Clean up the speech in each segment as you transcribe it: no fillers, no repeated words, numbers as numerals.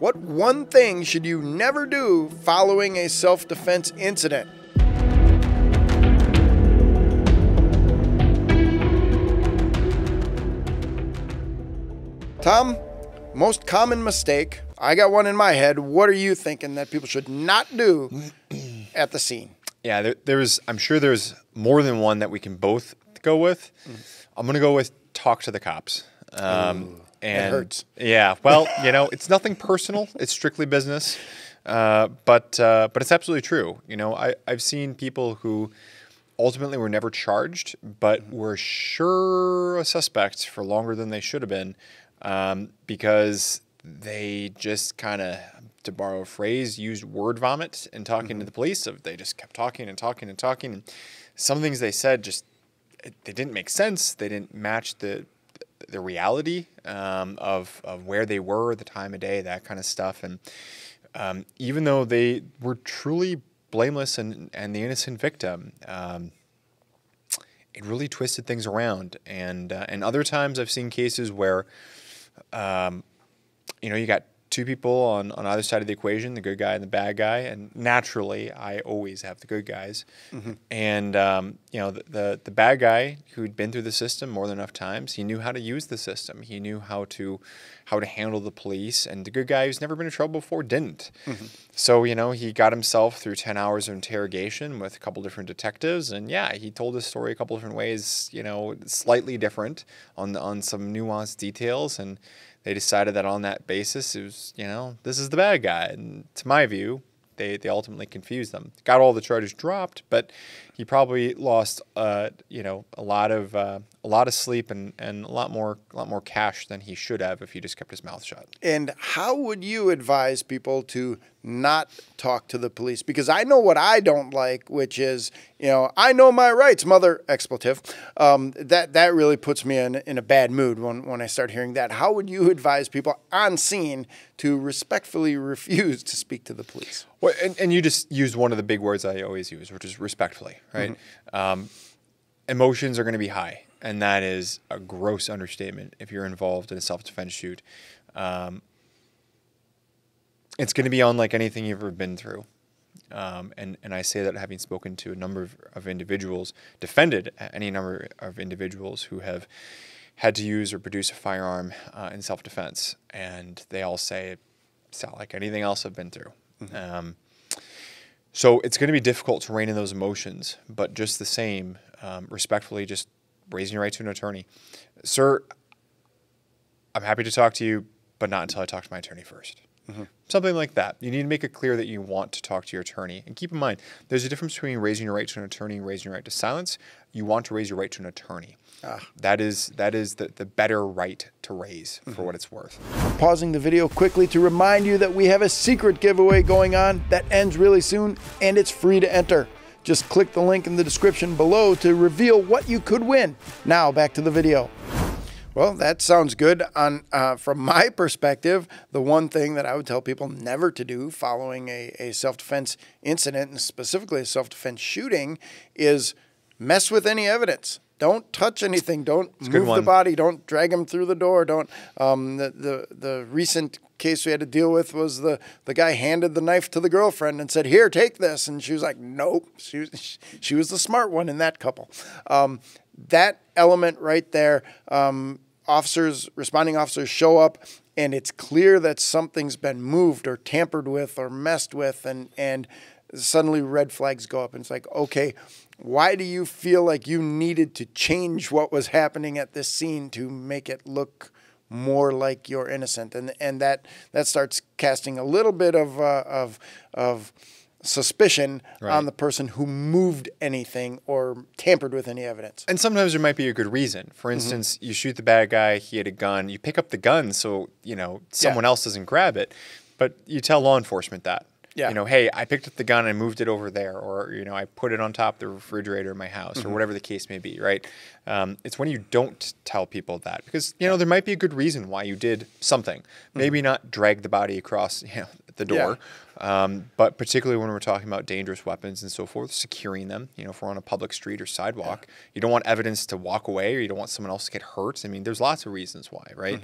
What one thing should you never do following a self-defense incident? Tom, most common mistake. I got one in my head. What are you thinking that people should not do at the scene? Yeah, I'm sure there's more than one that we can both go with. I'm going to go with talk to the cops. It hurts. Yeah, well, it's nothing personal. It's strictly business. But it's absolutely true. I've seen people who ultimately were never charged, but were sure a suspect for longer than they should have been, because they just kind of, to borrow a phrase, used word vomit in talking to the police. They just kept talking and talking and talking. And some things they said they didn't make sense. They didn't match the reality of where they were, the time of day, that kind of stuff. And even though they were truly blameless and the innocent victim, it really twisted things around. And other times I've seen cases where, you got two people on either side of the equation, the good guy and the bad guy. And naturally, I always have the good guys. And, the bad guy who'd been through the system more than enough times, he knew how to use the system. He knew how to handle the police. And the good guy who's never been in trouble before didn't. So, he got himself through 10 hours of interrogation with a couple different detectives. And yeah, he told his story a couple different ways, slightly different on some nuanced details. And they decided that on that basis, it was, this is the bad guy. And to my view, they ultimately confused them. Got all the charges dropped, but he probably lost, a lot of sleep and a lot more cash than he should have if he just kept his mouth shut. And how would you advise people to not talk to the police? Because I know what I don't like, which is, I know my rights, mother expletive. That really puts me in a bad mood when I start hearing that. How would you advise people on scene to respectfully refuse to speak to the police? Well, and you just used one of the big words I always use, which is respectfully, right? Emotions are going to be high, and that is a gross understatement if you're involved in a self-defense shoot. It's going to be unlike anything you've ever been through. And I say that having spoken to a number of individuals, defended any number of individuals who have had to use or produce a firearm in self-defense, and they all say it's not like anything else I've been through. So it's going to be difficult to rein in those emotions, but just the same, respectfully, just raising your right to an attorney. Sir, I'm happy to talk to you, but not until I talk to my attorney first. Something like that. You need to make it clear that you want to talk to your attorney. And keep in mind, there's a difference between raising your right to an attorney and raising your right to silence. You want to raise your right to an attorney. That is the better right to raise for what it's worth. Pausing the video quickly to remind you that we have a secret giveaway going on that ends really soon, and it's free to enter. Just click the link in the description below to reveal what you could win. Now back to the video. Well, that sounds good. From my perspective, the one thing that I would tell people never to do following a self-defense incident, and specifically a self-defense shooting, is mess with any evidence. Don't touch anything. Don't move the body. Don't drag him through the door. Don't. The recent case we had to deal with was the guy handed the knife to the girlfriend and said, "Here, take this," and she was like, "Nope." She was the smart one in that couple. That element right there, responding officers show up, and it's clear that something's been moved or tampered with or messed with, and suddenly red flags go up. And it's like, okay, why do you feel like you needed to change what was happening at this scene to make it look more like you're innocent? And that starts casting a little bit of suspicion on the person who moved anything or tampered with any evidence. And sometimes there might be a good reason. For instance, you shoot the bad guy, he had a gun, you pick up the gun so, someone else doesn't grab it, but you tell law enforcement that. Hey, I picked up the gun and moved it over there, or, I put it on top of the refrigerator in my house, or whatever the case may be, right? It's when you don't tell people that, because, there might be a good reason why you did something. Maybe not drag the body across, the door, but particularly when we're talking about dangerous weapons and so forth, securing them, if we're on a public street or sidewalk, you don't want evidence to walk away, or you don't want someone else to get hurt. I mean, there's lots of reasons why, right?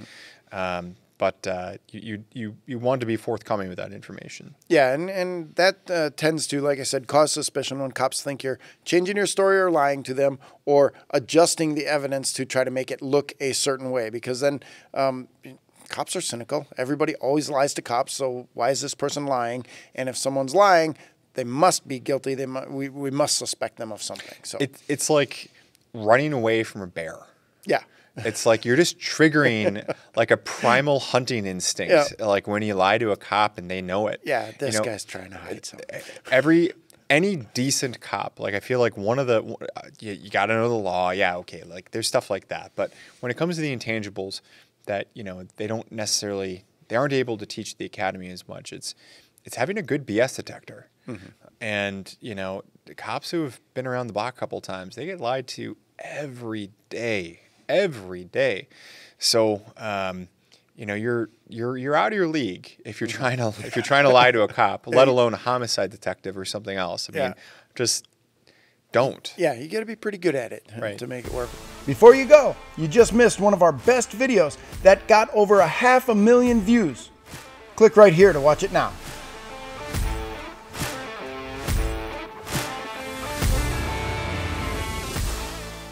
but you want to be forthcoming with that information. Yeah, and that tends to, like I said, cause suspicion when cops think you're changing your story or lying to them or adjusting the evidence to try to make it look a certain way, because then cops are cynical. Everybody always lies to cops, so why is this person lying? And if someone's lying, they must be guilty. We must suspect them of something. So it's like running away from a bear. Yeah. It's like you're just triggering like a primal hunting instinct, like when you lie to a cop and they know it. Yeah, this guy's trying to hide something. Any decent cop, like I feel like one of the, you got to know the law. Yeah, okay, like there's stuff like that. But when it comes to the intangibles that, they don't necessarily, they aren't able to teach the academy as much. It's having a good BS detector. Mm-hmm. And, the cops who have been around the block a couple of times, they get lied to every day. So, you're out of your league if you're trying to lie to a cop, let alone a homicide detective or something else. I mean, just don't. Yeah, you got to be pretty good at it to make it work. Before you go, you just missed one of our best videos that got over 500,000 views. Click right here to watch it now.